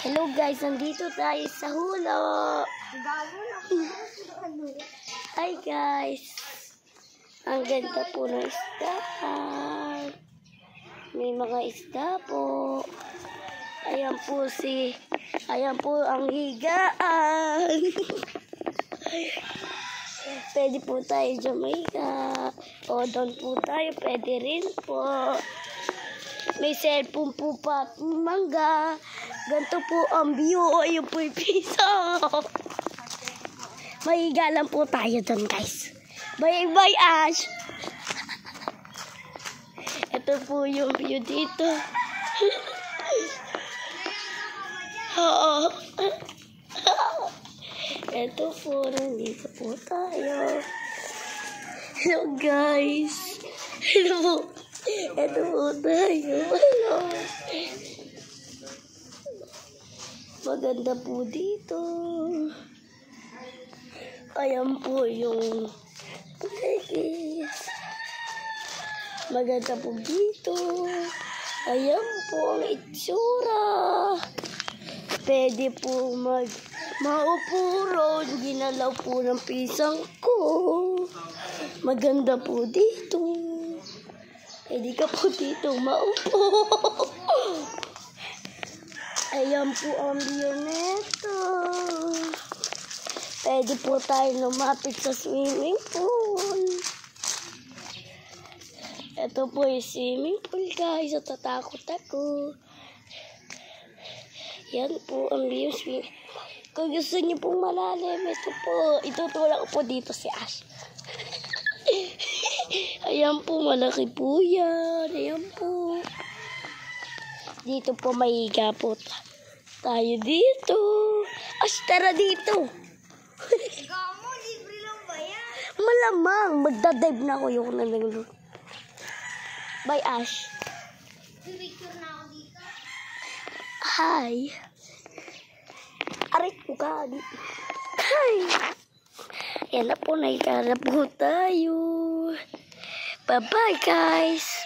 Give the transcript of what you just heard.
Hello guys, nandito tayo sa Hulo. Hi guys. Ang ganda po ng isdahan. May mga isda po. Ayan po ang higaan. Pwede po tayo Jamaica. O doon po tayo, pwede rin po. May cellphone po pa, mangga. Ganito po ang view. Ayun po yung piso. Mahiga lang po tayo doon guys. Bye Ash. Ito po yung view dito. Oo. Ito po, nandito po tayo. Hello guys. Hello. Ito po tayo. Hello. Maganda po dito. Ayan po yung maganda po dito. Ayan po ang itsura. Pwede po maupo ron. Ginalaw po ng pisang ko. Maganda po dito. Pwede ka po dito maupo. Ayan po ang view neto. Pwede po tayo lumapit sa swimming pool. Ito po yung swimming pool guys. Natatakot ako. Yan po ang view swimming. Kung gusto niyo pong malalim, ito po. Itutulak ko po dito si Ash. Ayan po, malaki po yan. Ayan po. Dito po mahiga po tayo dito. Ash, tara dito. Gamo, libre lang ba yan? Malamang, magdadive na ako yung nalaglo. Bye, Ash. Picture na ako dito. Hi. Aray ko ka. Hi. Yan na po, nahiga na po tayo. Bye-bye, guys.